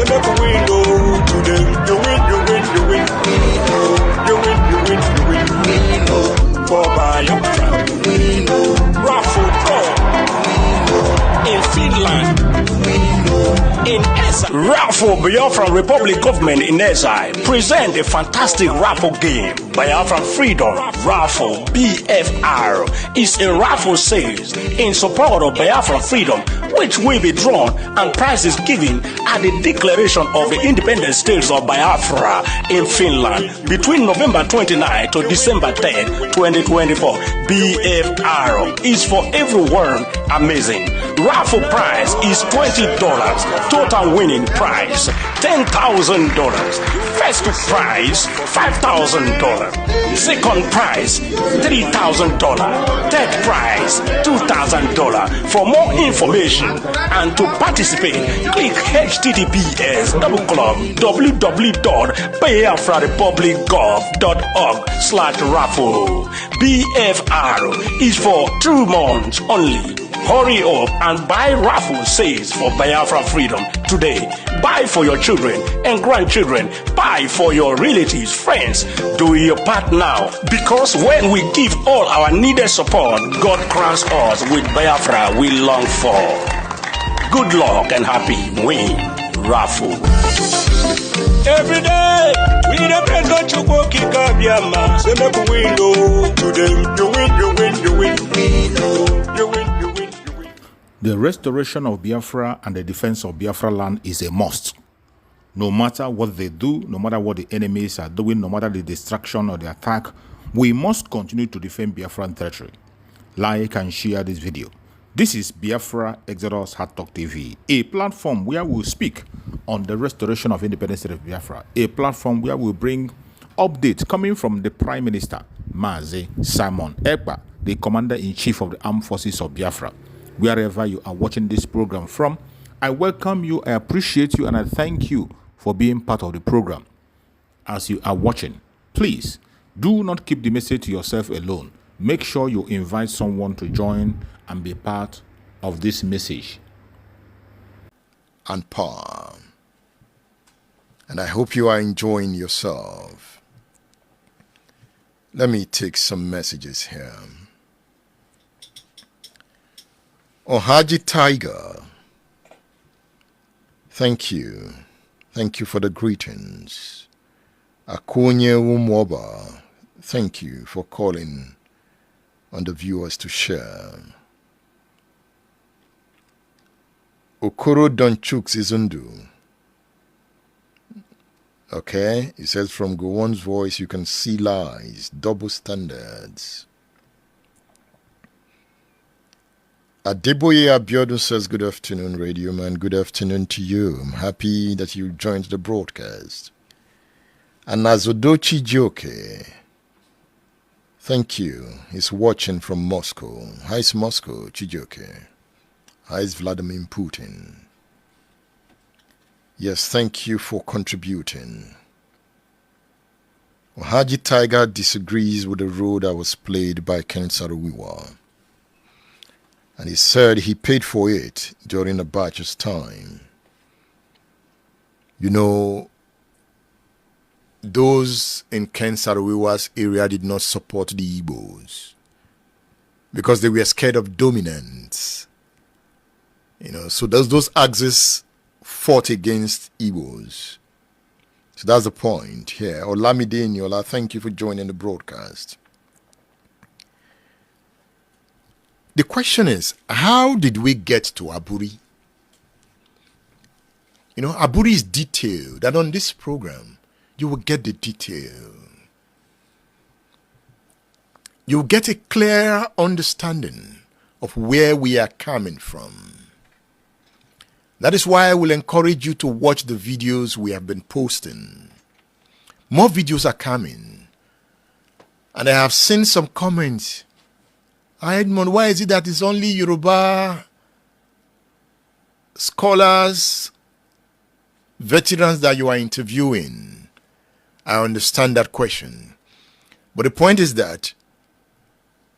So make a window today. You win, you win, you win. You win, you win, you win. For Biafra. Raffle Pro. In Finland. In exile. Raffle Biafra Republic Government in exile present a fantastic raffle game. Biafra Freedom Raffle BFR is a raffle sales in support of Biafra Freedom, which will be drawn and prizes given at the declaration of the independent states of Biafra in Finland between November 29 to December 10, 2024. BFR is for everyone amazing. Raffle prize is $20. Total winning prize $10,000. First prize $5,000. Second prize $3,000. Third prize $2,000. For more information and to participate, click https://biafrarepublicgov.org/raffle. BFR is for 2 months only. Hurry up and buy raffle sales for Biafra Freedom today. Buy for your children and grandchildren. Buy for your relatives, friends. Do your part now, because when we give all our needed support, God crowns us with Biafra we long for. Good luck and happy win. Raffle. Every day, we depend on you walking up your man. So make a window to them. You win, you win, you win. You win. The restoration of Biafra and the defense of Biafra land is a must. No matter what they do, no matter what the enemies are doing, no matter the distraction or the attack, we must continue to defend Biafran territory. Like and share this video. This is Biafra Exodus Hardtalk TV, a platform where we speak on the restoration of independence of Biafra, a platform where we bring updates coming from the Prime Minister, Mazi Simon Ekpa, the Commander-in-Chief of the Armed Forces of Biafra. Wherever you are watching this program from, I welcome you, I appreciate you, and I thank you for being part of the program. As you are watching, please do not keep the message to yourself alone. Make sure you invite someone to join and be part of this message. And palm. And I hope you are enjoying yourself. Let me take some messages here. Ohaji Tiger, thank you. Thank you for the greetings. Akunye Umoba, thank you for calling on the viewers to share. Okoro Donchuk Zizundu. Okay, it says from Gowon's voice you can see lies, double standards. Adeboye Abiodun says, good afternoon, Radio Man. Good afternoon to you. I'm happy that you joined the broadcast. And Azodochi Joke, thank you. He's watching from Moscow. Hi, it's Moscow, Chijoke. Hi, it's Vladimir Putin. Yes, thank you for contributing. Ohaji Tiger disagrees with the role that was played by Ken Saro-Wiwa. And he said he paid for it during Abacha's time. You know, those in Ken Saro-Wiwa's area did not support the Igbos because they were scared of dominance. You know, so those axes fought against Igbos. So that's the point here. Olamide Nyola, thank you for joining the broadcast. The question is, how did we get to Aburi? You know, Aburi is detailed, and on this program, you will get the detail. You will get a clear understanding of where we are coming from. That is why I will encourage you to watch the videos we have been posting. More videos are coming. And I have seen some comments. Edmond, why is it that it's only Yoruba scholars, veterans that you are interviewing? I understand that question. But the point is that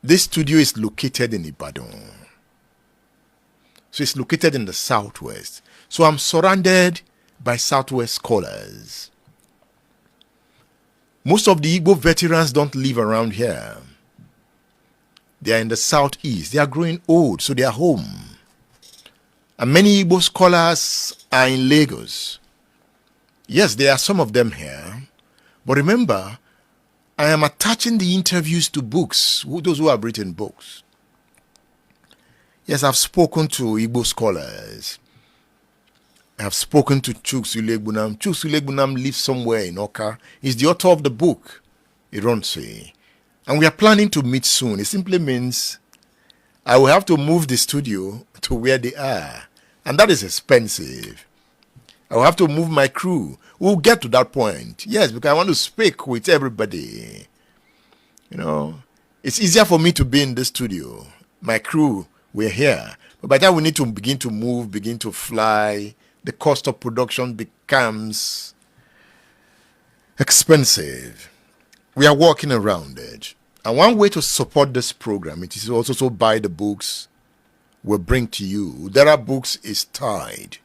this studio is located in Ibadan. So it's located in the southwest. So I'm surrounded by Southwest scholars. Most of the Igbo veterans don't live around here. They are in the southeast. They are growing old, so they are home. And many Igbo scholars are in Lagos. Yes, there are some of them here. But remember, I am attaching the interviews to books, those who have written books. Yes, I've spoken to Igbo scholars. I've spoken to Chuks Ulegbunam. Chuks Ulegbunam lives somewhere in Oka. He's the author of the book, Ironsi. And we are planning to meet soon. It simply means I will have to move the studio to where they are. And that is expensive. I will have to move my crew. We'll get to that point. Yes, because I want to speak with everybody. You know, it's easier for me to be in the studio. My crew, we're here. But by the time we need to begin to move, begin to fly, the cost of production becomes expensive. We are working around it. And one way to support this program, it is also to buy the books we'll bring to you. There are books is tied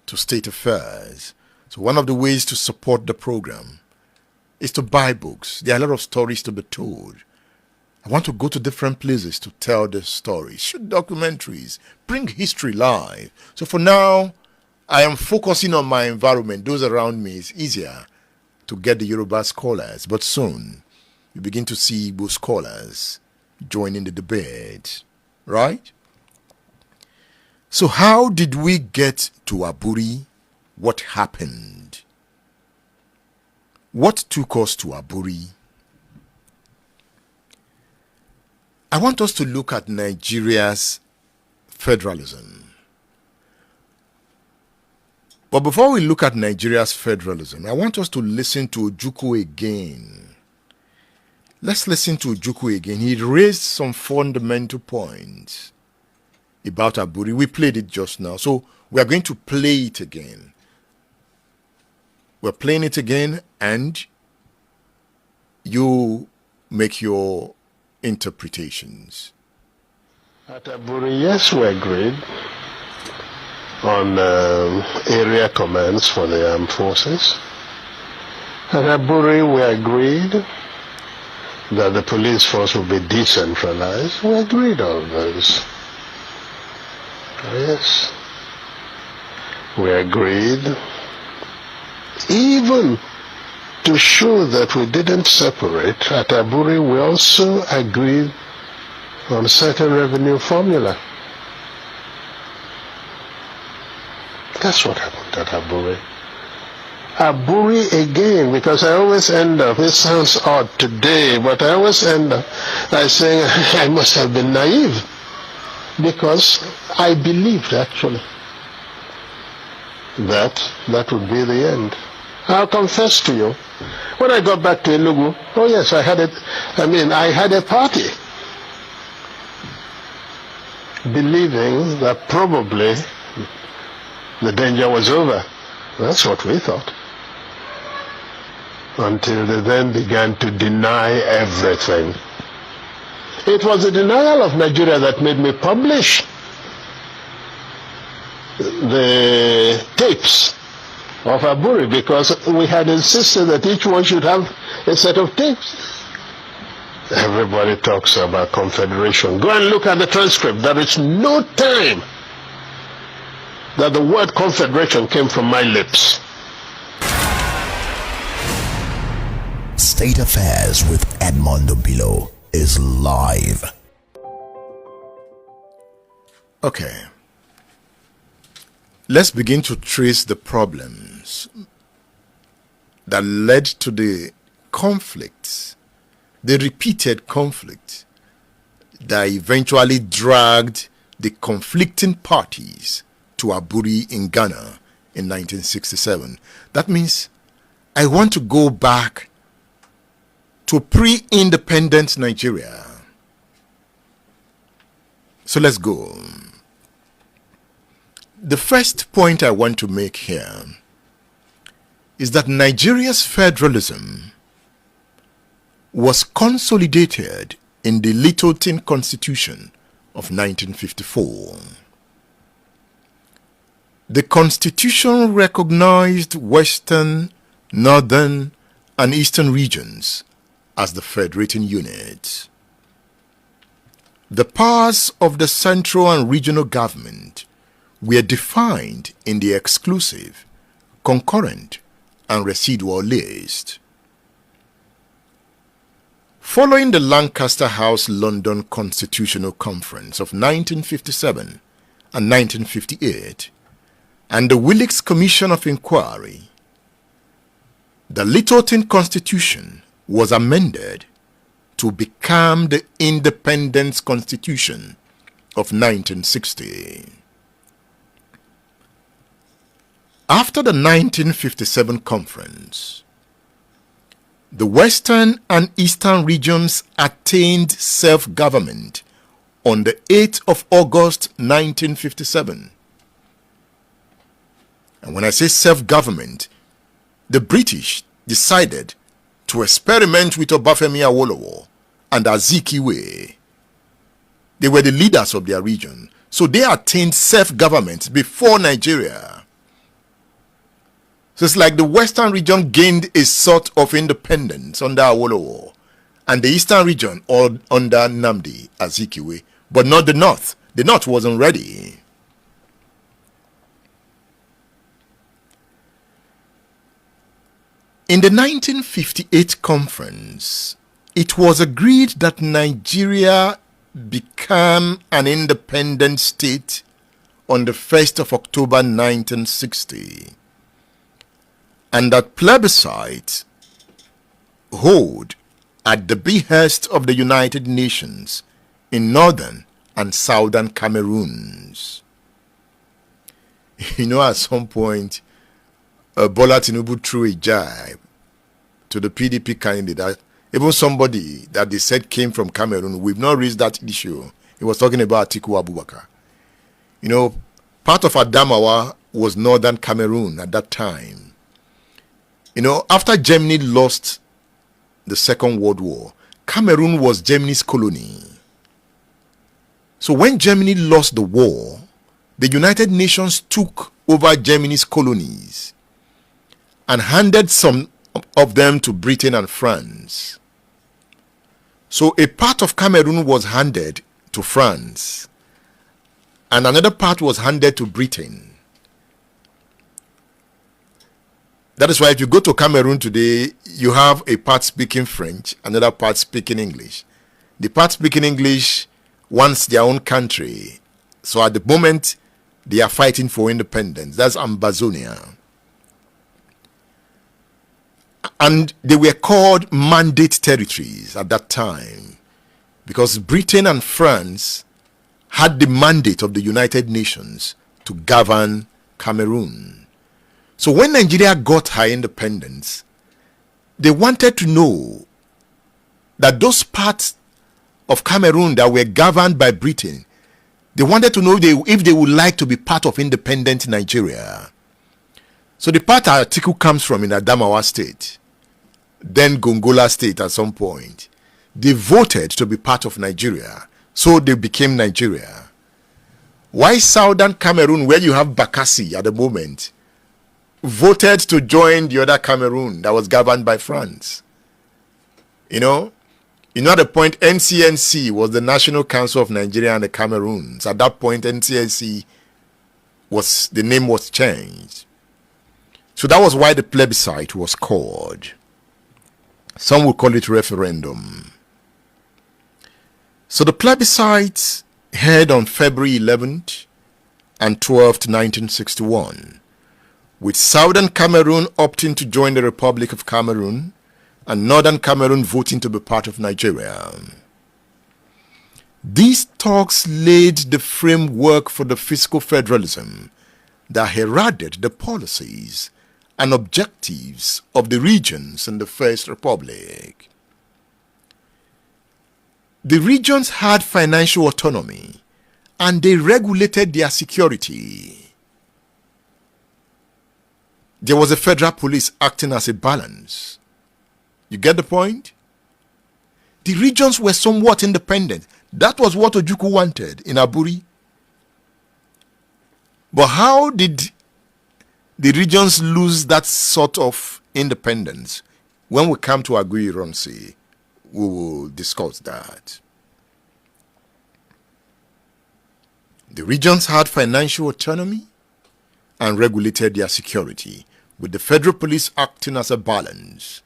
to state affairs. So one of the ways to support the program is to buy books. There are a lot of stories to be told. I want to go to different places to tell the stories, shoot documentaries, bring history live. So for now, I am focusing on my environment. Those around me, it's easier to get the Yoruba scholars. But soon, you begin to see Igbo scholars joining the debate, right? So how did we get to Aburi? What happened? What took us to Aburi? I want us to look at Nigeria's federalism. But before we look at Nigeria's federalism, I want us to listen to Ojukwu again. Let's listen to Ojukwu again. He raised some fundamental points about Aburi. We played it just now, so we are going to play it again. We're playing it again, and you make your interpretations. At Aburi, yes, we agreed on area commands for the armed forces. At Aburi, we agreed that the police force will be decentralized. We agreed on those. Yes. We agreed even to show that we didn't separate. At Aburi, we also agreed on certain revenue formula. That's what happened at Aburi. Aburi again, because I always end up, it sounds odd today, but I always end up by saying I must have been naive, because I believed actually that would be the end. I'll confess to you, when I got back to Enugu, oh yes, I had a party, believing that probably the danger was over. That's what we thought. Until they then began to deny everything. It was the denial of Nigeria that made me publish the tapes of Aburi, because we had insisted that each one should have a set of tapes. Everybody talks about confederation. Go and look at the transcript. There is no time that the word confederation came from my lips. State Affairs with Edmondo Bilo is live. Okay. Let's begin to trace the problems that led to the conflicts, the repeated conflict that eventually dragged the conflicting parties to Aburi in Ghana in 1967. That means I want to go back to pre-independent Nigeria. So let's go. The first point I want to make here is that Nigeria's federalism was consolidated in the Littleton Constitution of 1954. The Constitution recognized Western, Northern, and Eastern regions as the federating units. The powers of the central and regional government were defined in the exclusive, concurrent, and residual list. Following the Lancaster House London Constitutional Conference of 1957 and 1958 and the Willix Commission of Inquiry, the Littleton Constitution was amended to become the Independence Constitution of 1960. After the 1957 conference, the Western and Eastern regions attained self-government on the 8th of August 1957. And when I say self-government, the British decided to experiment with Obafemi Awolowo and Azikiwe. They were the leaders of their region, so they attained self-government before Nigeria. So it's like the Western region gained a sort of independence under Awolowo, and the Eastern region under Nnamdi Azikiwe, but not the North. The North wasn't ready. In the 1958 conference, it was agreed that Nigeria become an independent state on the 1st of October 1960, and that plebiscite hold at the behest of the United Nations in northern and southern Cameroons. You know, at some point, Bola Tinubu threw a jibe to the PDP candidate. Even somebody that they said came from Cameroon, we've not raised that issue. He was talking about Atiku Abubakar. You know, part of Adamawa was northern Cameroon at that time. You know, after Germany lost the Second World War, Cameroon was Germany's colony. So when Germany lost the war, the United Nations took over Germany's colonies and handed some of them to Britain and France. So a part of Cameroon was handed to France, and another part was handed to Britain. That is why if you go to Cameroon today, you have a part speaking French, another part speaking English. The part speaking English wants their own country. So at the moment, they are fighting for independence. That's Ambazonia. And they were called mandate territories at that time because Britain and France had the mandate of the United Nations to govern Cameroon. So when Nigeria got her independence, they wanted to know that those parts of Cameroon that were governed by Britain, they wanted to know if they would like to be part of independent Nigeria. So the part Atiku comes from in Adamawa State, then Gongola State at some point, they voted to be part of Nigeria. So they became Nigeria. Why Southern Cameroon, where you have Bakassi at the moment, voted to join the other Cameroon that was governed by France? You know at the point NCNC was the National Council of Nigeria and the Cameroons. At that point, NCNC the name was changed. So that was why the plebiscite was called. Some would call it referendum. So the plebiscite held on February 11th and 12th, 1961, with Southern Cameroon opting to join the Republic of Cameroon and Northern Cameroon voting to be part of Nigeria. These talks laid the framework for the fiscal federalism that heralded the policies and objectives of the regions in the First Republic. The regions had financial autonomy and they regulated their security. There was a federal police acting as a balance. You get the point? The regions were somewhat independent. That was what Ojukwu wanted in Aburi. But how did the regions lose that sort of independence? When we come to Agui-Ironsi, we will discuss that. The regions had financial autonomy and regulated their security, with the federal police acting as a balance.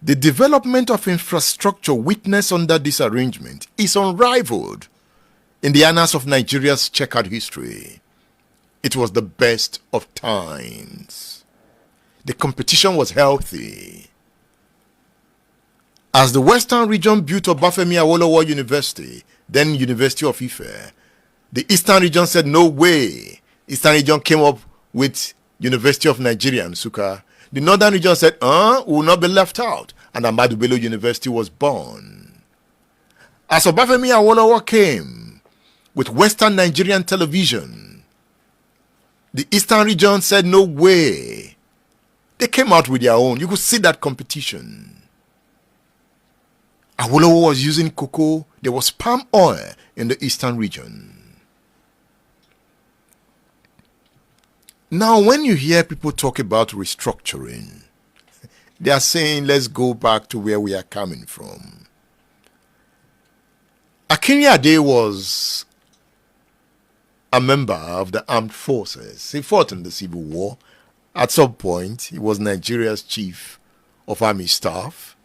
The development of infrastructure witnessed under this arrangement is unrivaled in the annals of Nigeria's checkered history. It was the best of times. The competition was healthy. As the Western region built Obafemi Awolowo University, then University of Ife, the Eastern region said, no way. Eastern region came up with University of Nigeria, Nsukka. The Northern region said, we will not be left out. And Ahmadu Bello University was born. As Obafemi Awolowo came with Western Nigerian television, the Eastern region said, no way. They came out with their own. You could see that competition. Awolowo was using cocoa. There was palm oil in the Eastern region. Now, when you hear people talk about restructuring, they are saying, let's go back to where we are coming from. Akinriade was a member of the armed forces. He fought in the Civil War. At some point, he was Nigeria's chief of army staff.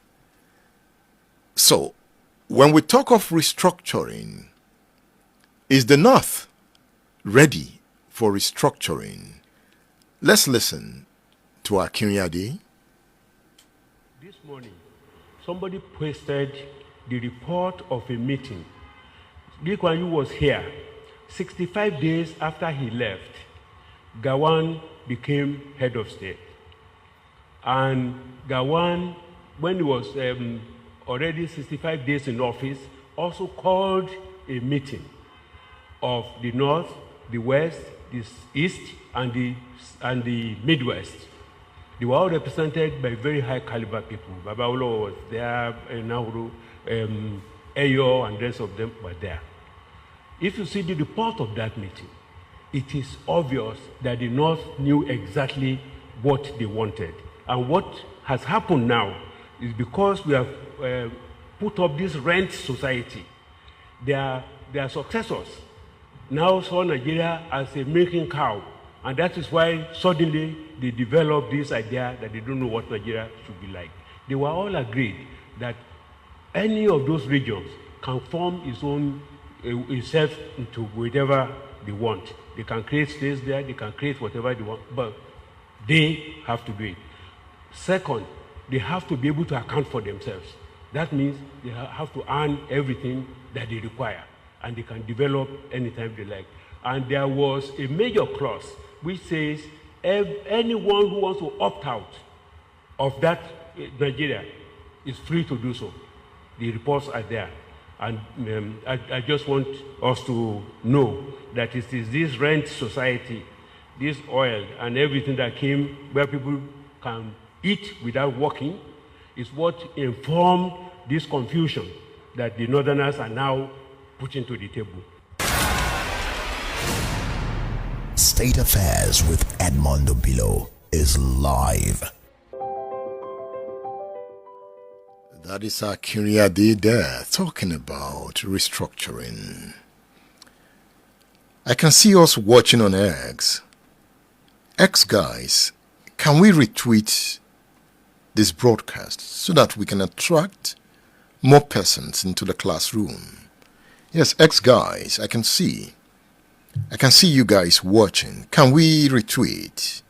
So, when we talk of restructuring, is the North ready for restructuring? Let's listen to Akinriade. This morning, somebody posted the report of a meeting. Lee Kuan Yew was here. 65 days after he left, Gowon became head of state. And Gowon, when he was already 65 days in office, also called a meeting of the North, the West, the East, and the Midwest. They were all represented by very high caliber people. Babawolo was there, Nauru, Eyo, and the rest of them were there. If you see the report of that meeting, it is obvious that the North knew exactly what they wanted. And what has happened now is because we have put up this rent society, their successors now saw Nigeria as a milking cow. And that is why suddenly they developed this idea that they don't know what Nigeria should be like. They were all agreed that any of those regions can form its own itself into whatever they want. They can create states there, they can create whatever they want, but they have to do it. Second, they have to be able to account for themselves. That means they have to earn everything that they require, and they can develop anytime they like. And there was a major clause which says anyone who wants to opt out of that Nigeria is free to do so. The reports are there. And I just want us to know that it is this rent society, this oil and everything that came where people can eat without working is what informed this confusion that the Northerners are now putting to the table. State Affairs with Edmondo Bilo is live. That is Akinriade there talking about restructuring. I can see us watching on X. X guys, can we retweet this broadcast so that we can attract more persons into the classroom? Yes, X guys, I can see you guys watching. Can we retweet?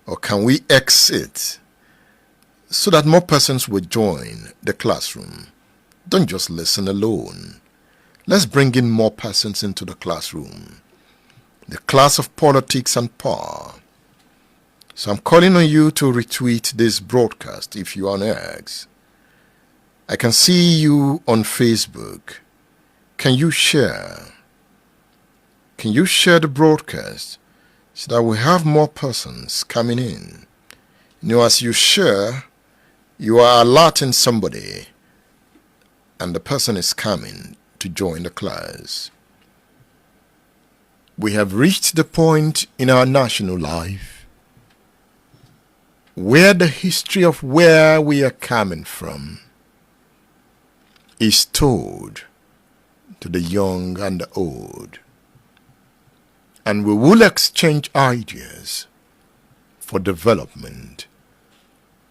Or can we exit? So that more persons will join the classroom. Don't just listen alone. Let's bring in more persons into the classroom. The class of politics and power. So I'm calling on you to retweet this broadcast if you're on X. I can see you on Facebook. Can you share? Can you share the broadcast so that we have more persons coming in? You know, as you share, you are alerting somebody, and the person is coming to join the class. we have reached the point in our national life where the history of where we are coming from is told to the young and the old. And we will exchange ideas for development.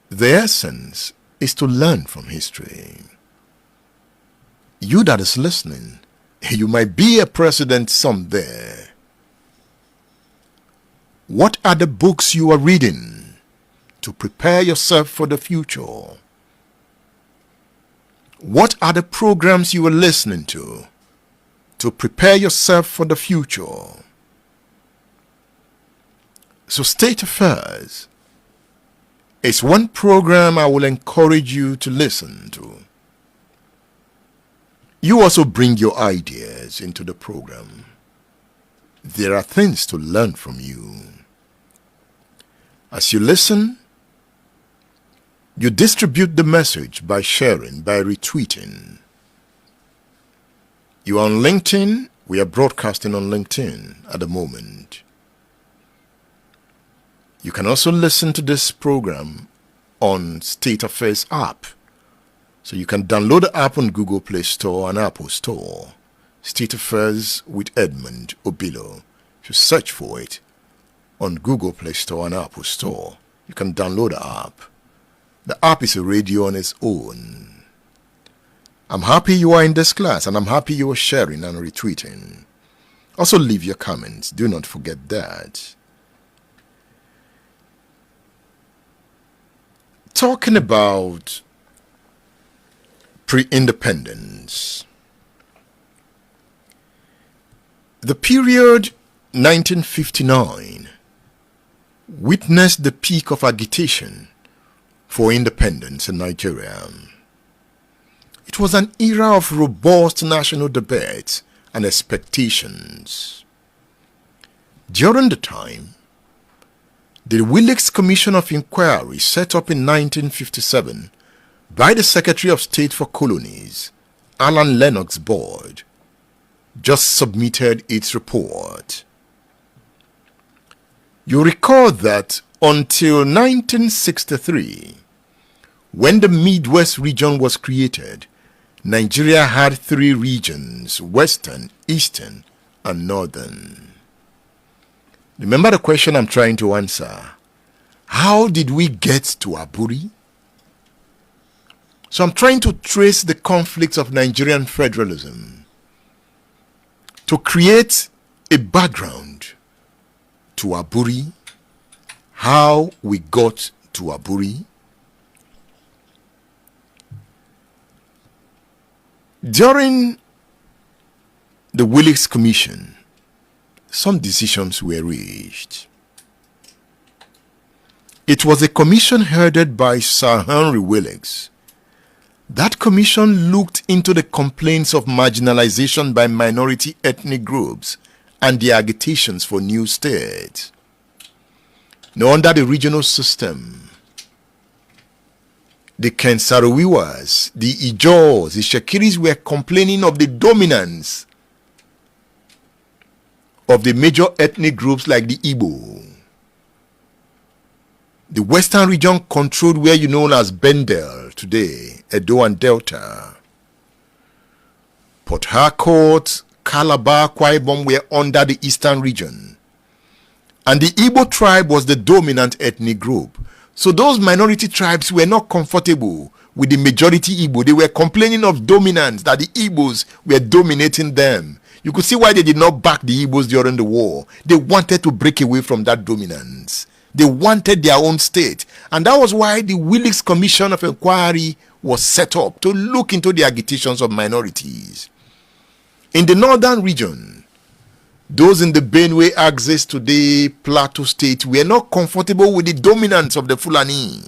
The essence is to learn from history. You that is listening, you might be a president someday. What are the books you are reading to prepare yourself for the future? What are the programs you are listening to prepare yourself for the future? So State Affairs is one program I will encourage you to listen to. You also bring your ideas into the program. There are things to learn from you. As you listen, you distribute the message by sharing, by retweeting. You are on LinkedIn. We are broadcasting on LinkedIn at the moment. You can also listen to this program on State Affairs app. So you can download the app on Google Play Store and Apple Store. State Affairs with Edmond Obilo. If you search for it on Google Play Store and Apple Store, you can download the app. The app is a radio on its own. I'm happy you are in this class, and I'm happy you are sharing and retweeting. Also leave your comments. Do not forget that. Talking about pre-independence. The period 1959 witnessed the peak of agitation for independence in Nigeria. It was an era of robust national debates and expectations. During the time, the Willix Commission of Inquiry, set up in 1957 by the Secretary of State for Colonies, Alan Lennox Board, just submitted its report. You recall that until 1963, when the Midwest region was created, Nigeria had 3 regions: Western, Eastern, and Northern. Remember the question I'm trying to answer. How did we get to Aburi? So I'm trying to trace the conflicts of Nigerian federalism to create a background to Aburi, how we got to Aburi. During the Willix Commission, some decisions were reached. It was a commission headed by Sir Henry Willix. That commission looked into the complaints of marginalization by minority ethnic groups and their agitations for new states. Now, under the regional system, the Kensarowiwas, the Ijos, the Shekiris were complaining of the dominance of the major ethnic groups like the Igbo. The Western region controlled where you know as Bendel today, Edo and Delta. Port Harcourt, Calabar, Akwa Ibom were under the Eastern region. And the Igbo tribe was the dominant ethnic group. So those minority tribes were not comfortable with the majority Igbo. They were complaining of dominance, that the Igbos were dominating them. You could see why they did not back the Igbos during the war. They wanted to break away from that dominance. They wanted their own state. And that was why the Willix Commission of Inquiry was set up, to look into the agitations of minorities. In the northern region, those in the Benue axis today, Plateau State, were not comfortable with the dominance of the Fulani.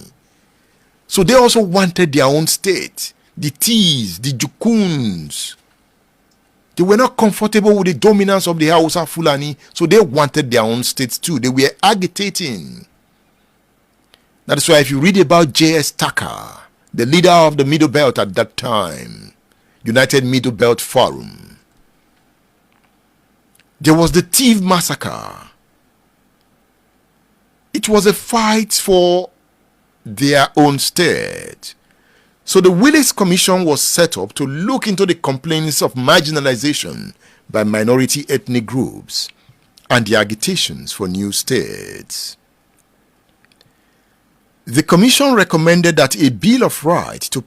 So they also wanted their own state. The Ts, the Jukuns, they were not comfortable with the dominance of the Hausa Fulani, so they wanted their own states too. They were agitating. That is why if you read about J.S. Tucker, the leader of the Middle Belt at that time, United Middle Belt Forum, There was the Thief massacre. It was a fight for their own state. So the Willix Commission was set up to look into the complaints of marginalization by minority ethnic groups and the agitations for new states. The commission recommended that a Bill of Rights to